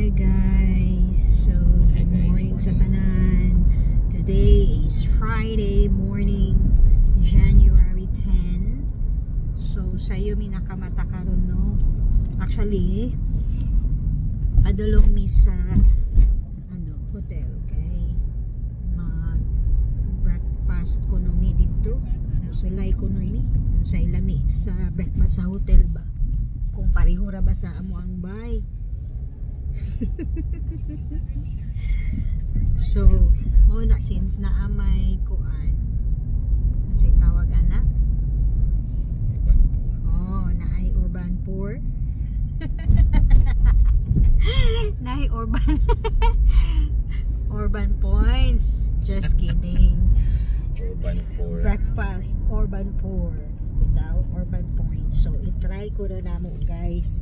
Hi guys! So, good morning sa tanan. Today is Friday morning, January 10. So, sayo mi nakamata karon no. Actually, padulong mi sa hotel kay mag breakfast ko no mi dito. Sulay ko no mi sa ilami sa breakfast sa hotel ba. Kung pareho ra ba sa amo ang bay. So, mo na since na amay kuan say tawag ana. Oh, naay urban poor. Naay urban urban points. Just kidding. Urban poor. Breakfast urban poor. Bitaw urban points. So, i-try ko na namo guys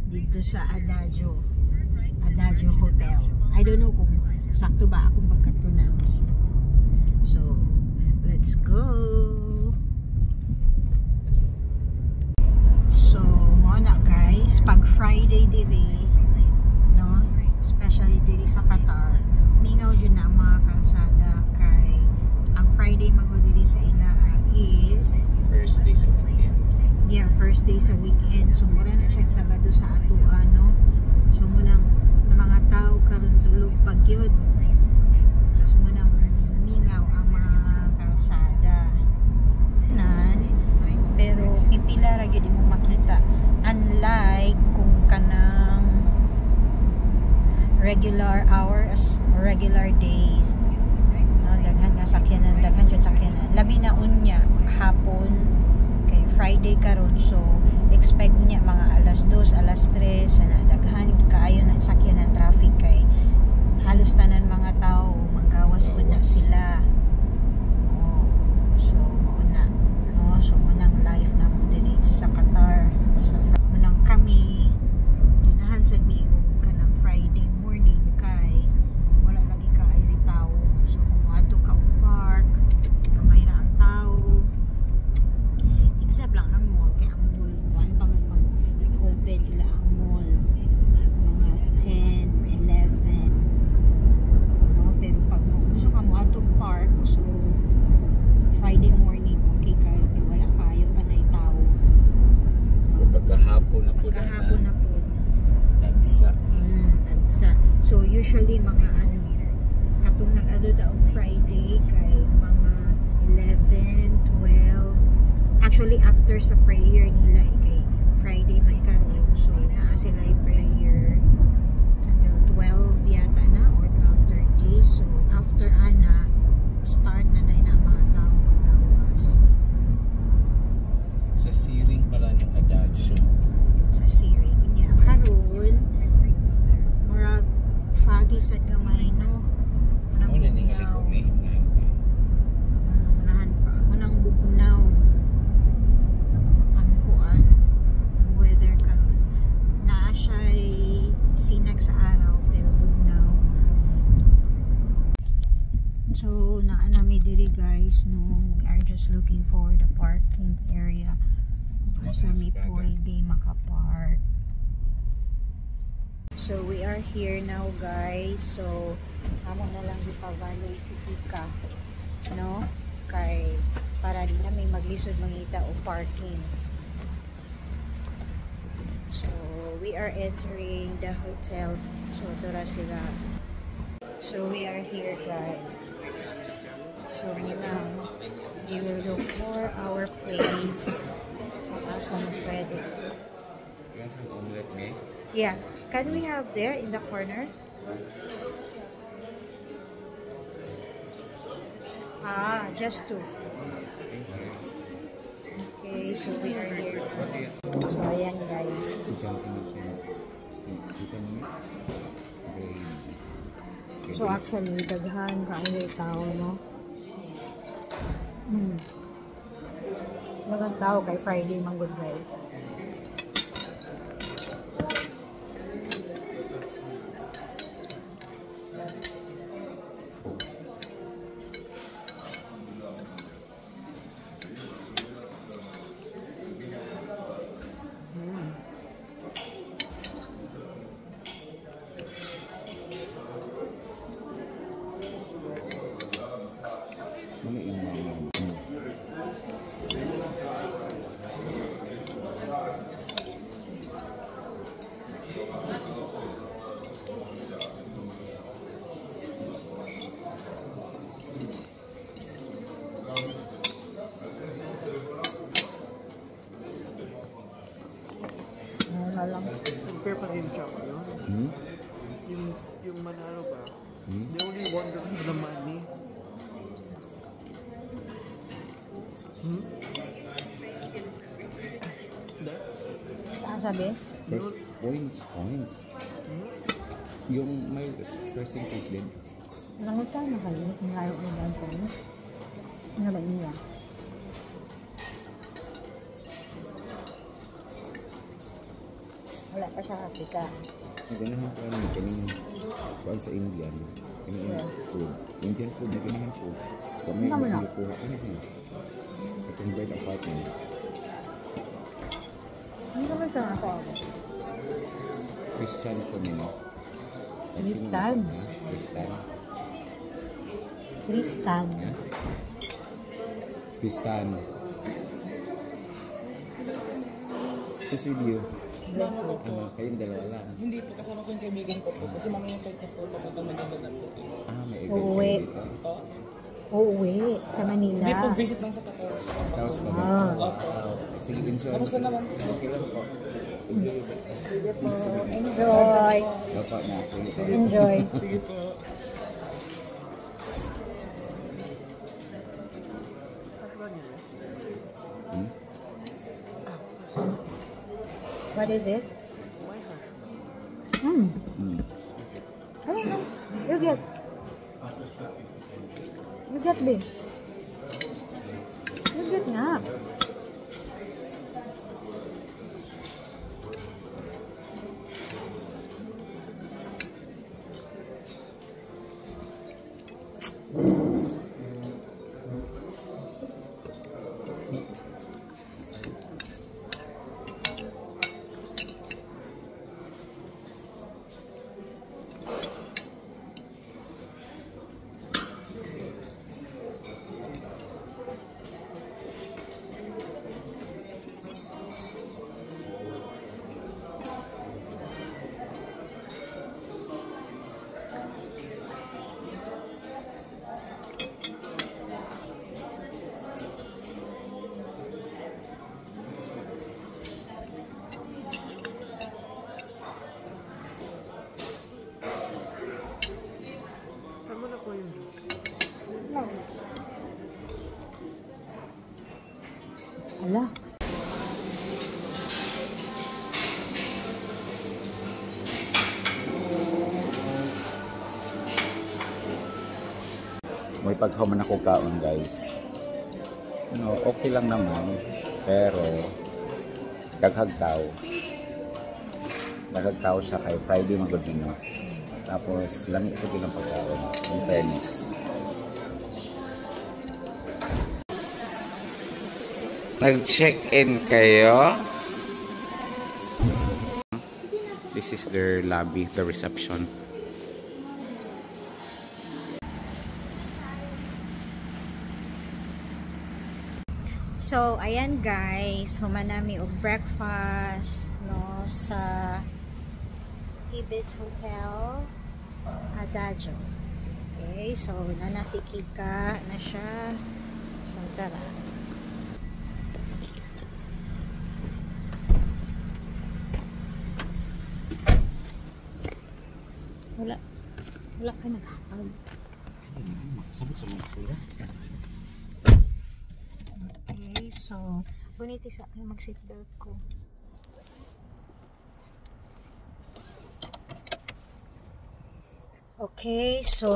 dito sa Adagio Hotel. I don't know kung sakto ba akong pagka-pronounce. So, let's go. So, muna guys, pag Friday diri, no, especially diri sa Qatar, mingaw dyan na ang mga kalsada kay ang Friday mga diri sa ila is First day sa weekend. yeah, first day sa weekend. So, mura na siya Sabado sa atua, no? So, munang mga tao karon tulog pagyod. So, munang mingaw ang mga kalsada. Pero, pipila ra gyud mo makita. Unlike kung kanang regular hours or regular days. Daghan nga sakyanan, daghan jud sakyanan. Labi na unya hapon kay Friday karon, so expect niya mga alas 2, alas 3 na daghan kaayo na sakyanan traffic kay halos tanan mga tao manggawas pud na sila. Oh, so mao na no, so manang life na mo diri sa Qatar sa manang kami ganahan sad mi og kanang Friday morning kay wala lagi kaayo tao. So kung ato ka og park gamay ra ang tao. Except lang ang mall, kaya ang mall, kuhan pa man mag-open ila ang mall, mga 10, 11, no? Pero pag gusto ka mo atong park, so Friday morning, okay kayo, kaya wala kayo pa na tao. Kung pagkahapon na po Pagkahapon na po. tagsa. Tagsa. So usually mga katong nag-ado daw Friday, kay mga 11, 12, actually after sa prayer nila kay Friday man karon, so naa sila prayer until 12 yata na or 12:30. So after ana start na na mga tao magawas Sa siring pala ng Adagio. sa Siring niya karon murag foggy sad gamay no. Ano na ningali ko may unahan pa unang bugnaw ang kuan ang weather karon naa siya'y sinag sa araw pero bugnaw. So naa nami diri guys no, we are just looking for the parking area asa mi pwede makapark. So we are here now guys, so amo na lang ipavaloy si Tika no kay para din namin maglisod mangita o parking. So we are entering the hotel. So tura sila. So we are here guys. So now we will look for our place. Asan pwede. Yan sa omelet me. Yeah, can we have there in the corner? Ah, just two. Okay, so we are here. So ayan guys. So actually, daghan kaayo tao no. Daghang tao kay Friday man good guys. tama yun? Hmm? Yung Manalo ba? Hmm? They only wonder the money. Hmm? Hindi? Saan sabi? First, coins. Hmm? Yung may percentage din. Nanguta na kayo. Kung ayaw ko lang po. Ano ba niya? Wala pa siya Africa. Naganahan ko lang kaning kuan sa Indian. Kaning food. Indian food, naganahan food. Kami Ano mo na? magkukuha ko na yun. Sa convert apartment. Ano naman siya ako? Christian ko nila. Christian? Christian. Tristan. Ha? Christian. This video. Bless you. Kayong dalawa lang. Hindi po, kasama ko yung kaibigan ko po. Kasi mamaya flight na po, papunta Manila po. May Uuwi. event kayo dito. Uuwi sa Manila. Hindi po, visit lang sa 14. Tapos ba? Sige, enjoy. Kamusta naman? Okay lang po. Enjoy. Sige po. Enjoy. Dapat na. Enjoy. Sige po. Hmm? What is it? Hmm. I don't know. You get. You get, babe. You get nga. Saan mo na po yung juice? Ala. May pagkaman ako kaon, guys. No, okay lang naman. Pero, daghagtaw. Daghagtaw siya kay Friday magudino. Tapos, lamig ko din ang pagkaon. In fairness. Nag-check-in kayo? This is their lobby, the reception. So, ayan guys, humanami og breakfast no sa Ibis Hotel Adagio. Okay, so si Kika na siya. So, tara. Wala ka naghapag. Sabot sa mga sila. Okay, so buniti sa akin mag-seatbelt ko. Okay, so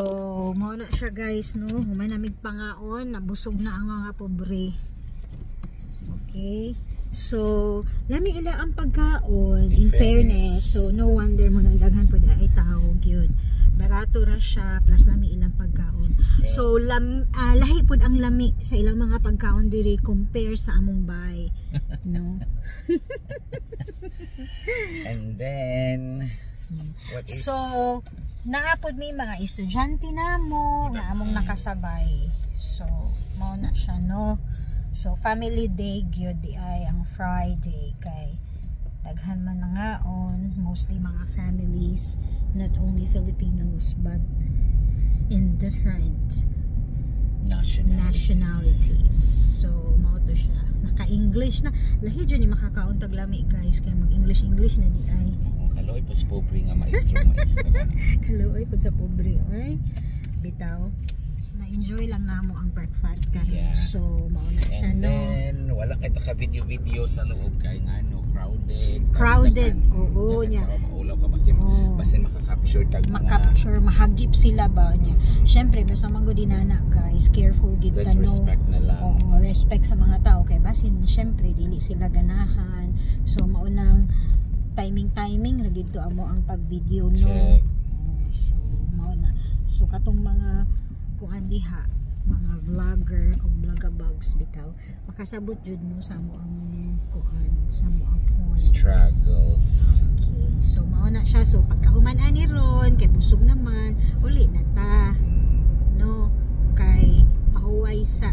mao na siya guys no, humanamig pangaon, nabusog na ang mga pobre. Okay. So, lami ila ang pagkaon in fairness. So, no wonder mo nang daghan po ay tawag yun. Barato ra siya plus lami ilang pagkaon. So, lahi pod ang lami sa ilang mga pagkaon diri compare sa among bahay. No? And then, what is... So, naapod may mga estudyante na mo nga among nakasabay. So, mao na siya no. So, family day gyud di ay ang Friday kay daghan man na ngaon, mostly mga families, not only Filipinos but in different nationalities. So mao to siya. Naka-English na. Lahi dyan ni makakauntag lami guys kay mag-English na di ay. Kaloy po sa pobre nga maestro. Kaloy po sa pobre. Ay, bitaw. Na-enjoy lang namo ang breakfast guys. Yeah. So mao na siya And no. then, wala kayo taka-video sa loob kay nga crowded. Crowded. Oo niya. Maulaw ka bakit basin makaka-capture tag mga Makapture, mahagip sila ba niya. Syempre basta manggo dinana guys, careful gid Let's ta no. respect na lang. Oo, respect sa mga tao kay basin syempre dili sila ganahan. So maunang timing lagi to amo ang pag-video no. Check. So mao na. So katong mga kuan diha, mga vlogger o vlogabugs bitaw, makasabot jud mo sa mo ang kuan, sa mo ang points. Struggles. Okay, so mao na siya. So pagkahuman ani ron kay busog naman, uli na ta. No, kay pahuway sa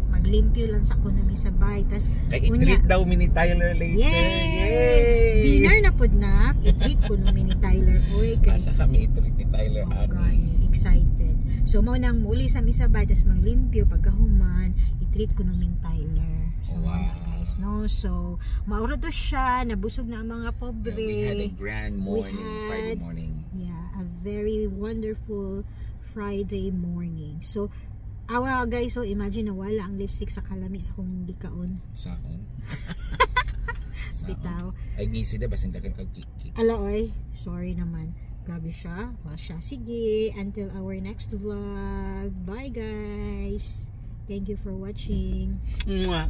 maglimpyo lang sa kuno sabay tas Kay i-treat daw mini Tyler later. Yay! Dinner na pud na. I-treat ko no mini Tyler. Oy, kay Asa kami i-treat ni Tyler God, excited. So mao nang muli sa misabay tas maglimpyo pagkahuman, i-treat ko no mini Tyler. So Wow. na guys, no. So mauro to siya, nabusog na ang mga pobre. We had a grand morning, Friday morning. Yeah, a very wonderful Friday morning. So awa guys, so imagine na wala ang lipstick sa kalami sa kung gikaon. Saan? Bitaw. Ay gisi na basin dagan kag kiki. Ala oy, sorry naman. Grabe siya. Well, siya. Sige, until our next vlog. Bye guys. Thank you for watching. Mwah.